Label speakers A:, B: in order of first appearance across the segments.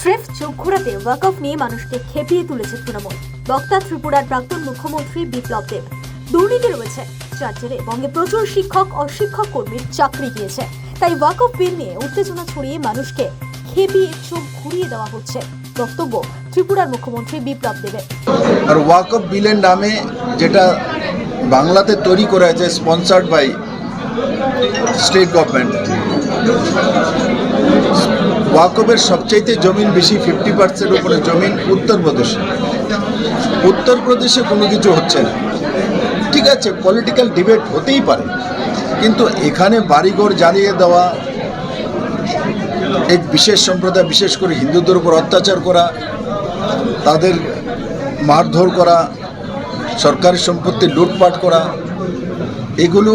A: স্রেফ চোখ ঘোরাতে ওয়াকফ নিয়ে মানুষকে খেপিয়ে তুলেছে তৃণমূল। বক্তা ত্রিপুরার প্রাক্তন মুখ্যমন্ত্রী বিপ্লব দেব। দুর্নীতি রয়েছে, যার জেরে বঙ্গে প্রচুর শিক্ষক ও শিক্ষক কর্মীর চাকরি গিয়েছে। তাই ওয়াকফ বিল নিয়ে উত্তেজনা ছড়িয়ে মানুষকে খেপিয়ে চোখ ঘুরিয়ে দেওয়া হচ্ছে, বক্তব্য ত্রিপুরার মুখ্যমন্ত্রী বিপ্লব দেবের।
B: আর ওয়াকফ বিলের নামে যেটা বাংলাতে তৈরি করা হয়েছে, স্পন্সার্ড বাই স্টেট গভর্নমেন্ট, ওয়াকফের সবচাইতে জমিন বেশি 50% উপরে জমিন উত্তরপ্রদেশে। উত্তরপ্রদেশে কোনো কিছু হচ্ছে না, ঠিক আছে, পলিটিক্যাল ডিবেট হতেই পারে, কিন্তু এখানে বাড়িঘর জ্বালিয়ে দেওয়া, এক বিশেষ সম্প্রদায় বিশেষ করে হিন্দুদের উপর অত্যাচার করা, তাদের মারধর করা, সরকারি সম্পত্তি লুটপাট করা, এগুলো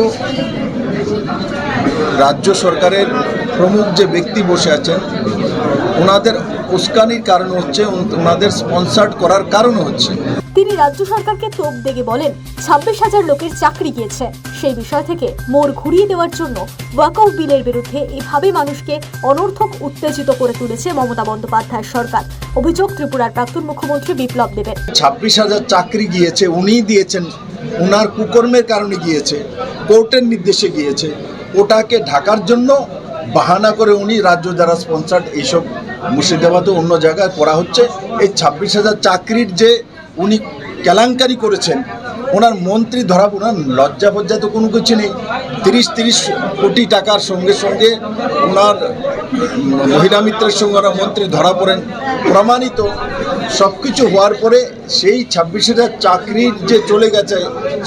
B: রাজ্য সরকারের প্রমুখ যে ব্যক্তি বসে আছেন ওনাদের উস্কানির কারণ হচ্ছে, ওনাদের স্পন্সার্ড করার কারণ হচ্ছে।
A: তিনি রাজ্য সরকারকে তোপ দেগে বলেন 26,000 লোকের চাকরি গিয়েছে। সেই বিষয় থেকে মোড় ঘুরিয়ে দেওয়ার জন্য ওয়াকফ বিলের বিরুদ্ধে এভাবে মানুষকে অনর্থক উত্তেজিত করে তুলেছে মমতা বন্দ্যোপাধ্যায়ের সরকার। অভিযোগ ত্রিপুরার প্রাক্তন মুখ্যমন্ত্রী বিপ্লব দেবের।
B: 26,000 চাকরি গিয়েছে, উনিই দিয়েছেন, ওনার কুকর্মের কারণে গিয়েছে, কোর্টের নির্দেশে গিয়েছে। ওটাকে ঢাকার জন্য বাহানা করে উনি রাজ্য যারা স্পন্সার্ড এইসব মুর্শিদাবাদে অন্য জায়গায় করা হচ্ছে। এই 26,000 চাকরির যে উনি কেলেঙ্কারি করেছেন, ওনার মন্ত্রী ধরা, ওনার লজ্জা ফজ্জা তো কোনো কিছু নেই। 30 কোটি টাকার সঙ্গে সঙ্গে ওনার মহিলা মিত্রের সঙ্গে ওনার মন্ত্রী ধরা পড়েন, প্রমাণিত। সব কিছু হওয়ার পরে সেই 26,000 চাকরির যে চলে গেছে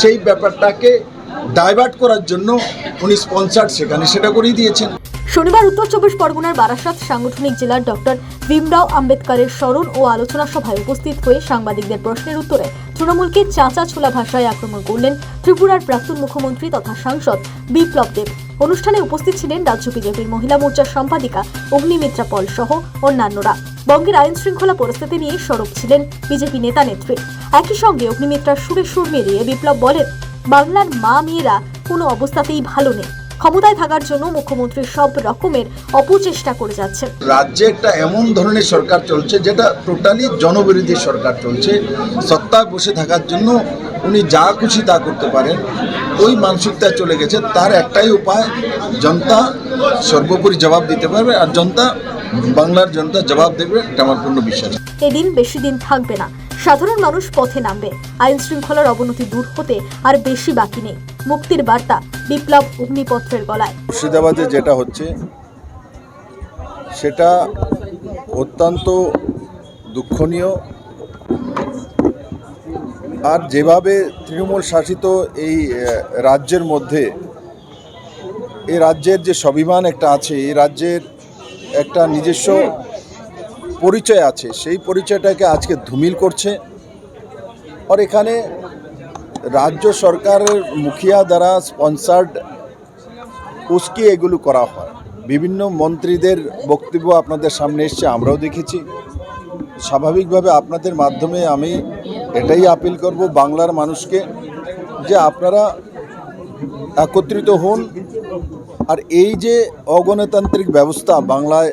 B: সেই ব্যাপারটাকে ডাইভার্ট করার জন্য উনি স্পন্সার্ড সেখানে সেটা করেই দিয়েছেন।
A: শনিবার উত্তর চব্বিশ পরগনার বারাসাত সাংগঠনিক জেলার ডক্টর ভীমরাও আম্বেদকরের স্মরণ ও আলোচনা সভায় উপস্থিত হয়ে সাংবাদিকদের প্রশ্নের উত্তরে তৃণমূলকে চাঁচা ছোলা ভাষায় আক্রমণ করলেন ত্রিপুরার প্রাক্তন মুখ্যমন্ত্রী তথা সাংসদ বিপ্লব দেব। অনুষ্ঠানে উপস্থিত ছিলেন রাজ্য বিজেপির মহিলা মোর্চার সম্পাদিকা অগ্নিমিত্রা পল সহ অন্যান্যরা। বঙ্গের আইন শৃঙ্খলা পরিস্থিতি নিয়ে সরব ছিলেন বিজেপি নেতা নেত্রী। একই সঙ্গে অগ্নিমিত্রার সুরে সুর মিলিয়ে বিপ্লব বলেন, বাংলার মা মেয়েরা কোনো অবস্থাতেই ভালো নেই। ক্ষমতায় থাকার জন্য মুখ্যমন্ত্রী সব রকমের অপচেষ্টা করে যাচ্ছেন।
B: রাজ্যে একটা এমন ধরনের সরকার চলছে যেটা টোটালি জনবিরোধী সরকার চলছে। সত্তায় বসে থাকার জন্য উনি যা খুশি তা করতে পারেন, ওই মানসিকতায় চলে গেছে। তার একটাই উপায়, জনতা সর্বোপরি জবাব দিতে পারবে, আর জনতা, বাংলার জনতা জবাব দেবে, এটা আমার পূর্ণ বিশ্বাস।
A: এদিন বেশি দিন থাকবে না, সাধারণ মানুষ পথে নামবে। আইন শৃঙ্খলার অবনতি দূর হতে আর বেশি বাকি নেই। মুক্তির বার্তা বিপ্লব অগ্নিপত্রের গলায়।
B: মুর্শিদাবাদে যেটা হচ্ছে সেটা অত্যন্ত দুঃখনীয়। আর যেভাবে তৃণমূল শাসিত এই রাজ্যের মধ্যে, এই রাজ্যের যে স্বাভিমান একটা আছে, এই রাজ্যের একটা নিজস্ব পরিচয় আছে, সেই পরিচয়টাকে আজকে ধুমিল করছে। আর এখানে রাজ্য সরকারের মুখিয়া দ্বারা স্পন্সার্ড উস্কে এগুলো করা হয়। বিভিন্ন মন্ত্রীদের বক্তব্য আপনাদের সামনে এসছে, আমরাও দেখেছি। স্বাভাবিকভাবে আপনাদের মাধ্যমে আমি এটাই আপিল করব বাংলার মানুষকে, যে আপনারা একত্রিত হন, আর এই যে অগণতান্ত্রিক ব্যবস্থা বাংলায়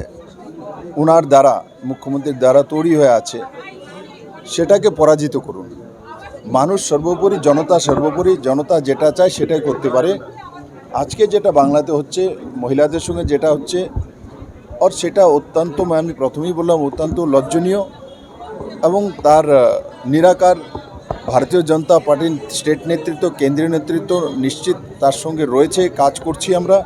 B: ওনার দ্বারা, মুখ্যমন্ত্রীর দ্বারা তৈরি হয়ে আছে, সেটাকে পরাজিত করুন। মানুষ সর্বোপরি, জনতা সর্বোপরি, জনতা যেটা চায় সেটাই করতে পারে। আজকে যেটা বাংলাতে হচ্ছে, মহিলাদের সঙ্গে যেটা হচ্ছে, আর সেটা অত্যন্ত, আমি প্রথমেই বললাম, অত্যন্ত লজ্জনীয়। এবং তার নিরাকার ভারতীয় জনতা পার্টির স্টেট নেতৃত্ব, কেন্দ্রীয় নেতৃত্ব নিশ্চিত তার সঙ্গে রয়েছে, কাজ করছি আমরা।